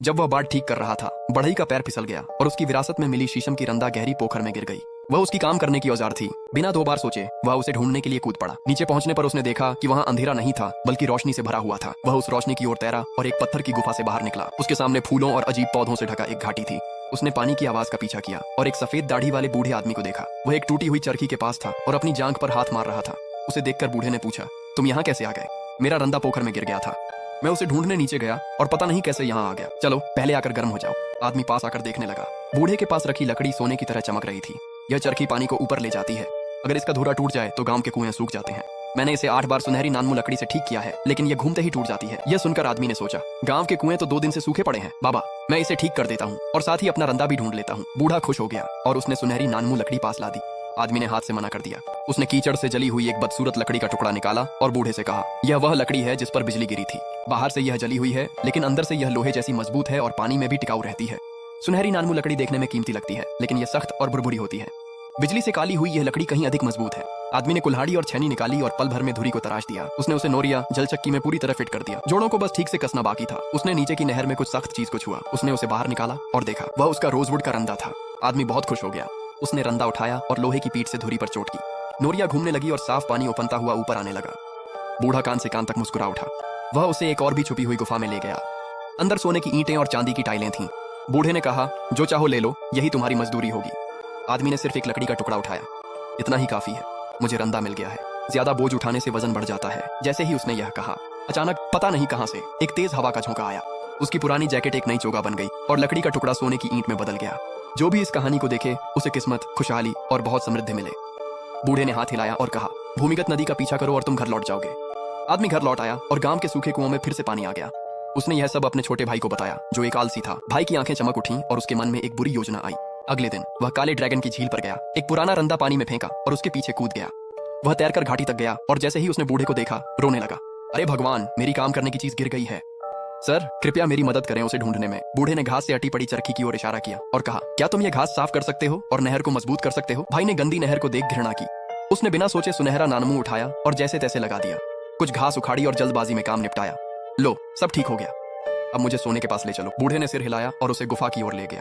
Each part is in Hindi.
जब वह बाट ठीक कर रहा था, बढ़ई का पैर फिसल गया और उसकी विरासत में मिली शीशम की रंदा गहरी पोखर में गिर गई। वह उसकी काम करने की औजार थी। बिना दो बार सोचे वह उसे ढूंढने के लिए कूद पड़ा। नीचे पहुंचने पर उसने देखा कि वहां अंधेरा नहीं था, बल्कि रोशनी से भरा हुआ था। वह उस रोशनी की ओर तैरा और एक पत्थर की गुफा से बाहर निकला। उसके सामने फूलों और अजीब पौधों से ढका एक घाटी थी। उसने पानी की आवाज का पीछा किया और एक सफेद दाढ़ी वाले बूढ़े आदमी को देखा। वह एक टूटी हुई चरखी के पास था और अपनी जांघ पर हाथ मार रहा था। उसे देखकर बूढ़े ने पूछा, तुम यहाँ कैसे आ गए? मेरा रंदा पोखर में गिर गया था। मैं उसे ढूंढने नीचे गया और पता नहीं कैसे यहाँ आ गया। चलो पहले आकर गर्म हो जाओ। आदमी पास आकर देखने लगा। बूढ़े के पास रखी लकड़ी सोने की तरह चमक रही थी। यह चरखी पानी को ऊपर ले जाती है। अगर इसका धुरा टूट जाए तो गांव के कुएं सूख जाते हैं। मैंने इसे 8 बार सुनहरी नानमू लकड़ी से ठीक किया है, लेकिन यह घूमते ही टूट जाती है। यह सुनकर आदमी ने सोचा, गांव के कुएं तो 2 दिन से सूखे पड़े हैं। बाबा, मैं इसे ठीक कर देता हूँ और साथ ही अपना रंदा भी ढूंढ लेता हूँ। बूढ़ा खुश हो गया और उसने सुनहरी नानमू लकड़ी पास ला दी। आदमी ने हाथ से मना कर दिया। उसने कीचड़ से जली हुई एक बदसूरत लकड़ी का टुकड़ा निकाला और बूढ़े से कहा, यह वह लकड़ी है जिस पर बिजली गिरी थी। बाहर से यह जली हुई है, लेकिन अंदर से यह लोहे जैसी मजबूत है और पानी में भी टिकाऊ रहती है। सुनहरी नानमू लकड़ी देखने में कीमती लगती है, लेकिन यह सख्त और भुरभुरी होती है। बिजली से काली हुई यह लकड़ी कहीं अधिक मजबूत है। आदमी ने कुल्हाड़ी और छेनी निकाली और पल भर में धुरी को तराश दिया। उसने उसे नोरिया जल चक्की में पूरी तरह फिट कर दिया। जोड़ों को बस ठीक से कसना बाकी था। उसने नीचे की नहर में कुछ सख्त चीज को छुआ। उसने उसे बाहर निकाला और देखा, वह उसका रोजवुड का रंदा था। आदमी बहुत खुश हो गया। उसने रंदा उठाया और लोहे की पीठ से धुरी पर चोट की। नोरिया घूमने लगी और साफ पानी उफनता हुआ ऊपर आने लगा। बूढ़ा कान से कान तक मुस्कुरा उठा। वह उसे एक और भी छुपी हुई गुफा में ले गया। अंदर सोने की ईंटें और चांदी की टाइलें थीं। बूढ़े ने कहा, जो चाहो ले लो, यही तुम्हारी मजदूरी होगी। आदमी ने सिर्फ एक लकड़ी का टुकड़ा उठाया। इतना ही काफी है, मुझे रंदा मिल गया है। ज्यादा बोझ उठाने से वजन बढ़ जाता है। जैसे ही उसने यह कहा, अचानक पता नहीं कहां से एक तेज हवा का झोंका आया। उसकी पुरानी जैकेट एक नई चोगा बन गई और लकड़ी का टुकड़ा सोने की ईंट में बदल गया। जो भी इस कहानी को देखे उसे किस्मत, खुशहाली और बहुत समृद्धि मिले। बूढ़े ने हाथ हिलाया और कहा, भूमिगत नदी का पीछा करो और तुम घर लौट जाओगे। आदमी घर लौट आया और गांव के सूखे कुओं में फिर से पानी आ गया। उसने यह सब अपने छोटे भाई को बताया, जो एक आलसी था। भाई की आंखें चमक उठीं और उसके मन में एक बुरी योजना आई। अगले दिन वह काले ड्रैगन की झील पर गया, एक पुराना रंदा पानी में फेंका और उसके पीछे कूद गया। वह तैरकर घाटी तक गया और जैसे ही उसने बूढ़े को देखा, रोने लगा। अरे भगवान, मेरी काम करने की चीज गिर गई है। सर, कृपया मेरी मदद करें उसे ढूंढने में। बूढ़े ने घास से अटी पड़ी चरखी की ओर इशारा किया और कहा, क्या तुम ये घास साफ कर सकते हो और नहर को मजबूत कर सकते हो? भाई ने गंदी नहर को देख घृणा की। उसने बिना सोचे सुनहरा नानमू उठाया और जैसे तैसे लगा दिया। कुछ घास उखाड़ी और जल्दबाजी में काम निपटाया। लो, सब ठीक हो गया। अब मुझे सोने के पास ले चलो। बूढ़े ने सिर हिलाया और उसे गुफा की ओर ले गया।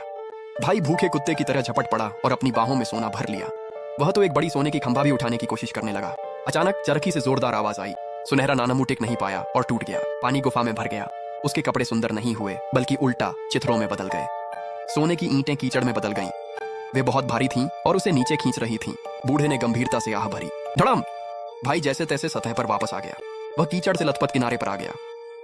भाई भूखे कुत्ते की तरह झपट पड़ा और अपनी बाहों में सोना भर लिया। वह तो एक बड़ी सोने की खंभा भी उठाने की कोशिश करने लगा। अचानक चरखी से जोरदार आवाज आई। सुनहरा नानमू टिक नहीं पाया और टूट गया। पानी गुफा में भर गया। उसके कपड़े सुंदर नहीं हुए, बल्कि उल्टा चित्रों में बदल गए। सोने की ईंटें कीचड़ में बदल गईं। वे बहुत भारी थीं और उसे नीचे खींच रही थीं। बूढ़े ने गंभीरता से आह भरी। धड़म! भाई जैसे तैसे सतह पर वापस आ गया। वह कीचड़ से लथपथ किनारे पर आ गया।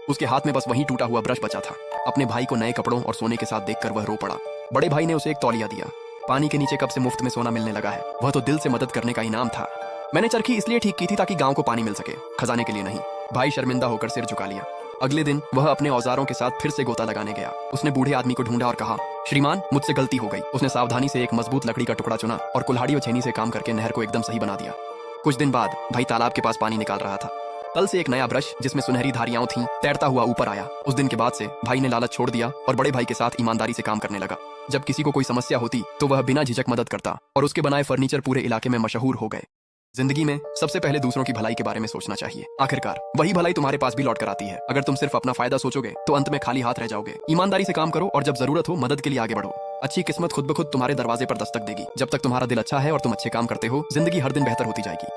उसके हाथ में बस वही टूटा हुआ ब्रश बचा था। अपने भाई को नए कपड़ों और सोने के साथ देखकर वह रो पड़ा। बड़े भाई ने उसे एक तौलिया दिया। पानी के नीचे कब से मुफ्त में सोना मिलने लगा है। वह तो दिल से मदद करने का इनाम था। मैंने चरखी इसलिए ठीक की थी ताकि गांव को पानी मिल सके, खजाने के लिए नहीं। भाई शर्मिंदा होकर सिर झुका लिया। अगले दिन वह अपने औजारों के साथ फिर से गोता लगाने गया। उसने बूढ़े आदमी को ढूंढा और कहा, श्रीमान, मुझसे गलती हो गई। उसने सावधानी से एक मजबूत लकड़ी का टुकड़ा चुना और कुल्हाड़ी और छेनी से काम करके नहर को एकदम सही बना दिया। कुछ दिन बाद भाई तालाब के पास पानी निकाल रहा था। कल से एक नया ब्रश जिसमें सुनहरी धारियां थीं तैरता हुआ ऊपर आया। उस दिन के बाद से भाई ने लालच छोड़ दिया और बड़े भाई के साथ ईमानदारी से काम करने लगा। जब किसी को कोई समस्या होती तो वह बिना झिझक मदद करता और उसके बनाए फर्नीचर पूरे इलाके में मशहूर हो गए। जिंदगी में सबसे पहले दूसरों की भलाई के बारे में सोचना चाहिए। आखिरकार वही भलाई तुम्हारे पास भी लौट कर आती है। अगर तुम सिर्फ अपना फायदा सोचोगे तो अंत में खाली हाथ रह जाओगे। ईमानदारी से काम करो और जब जरूरत हो मदद के लिए आगे बढ़ो। अच्छी किस्मत खुद ब खुद तुम्हारे दरवाजे पर दस्तक देगी। जब तक तुम्हारा दिल अच्छा है और तुम अच्छे काम करते हो, जिंदगी हर दिन बेहतर होती जाएगी।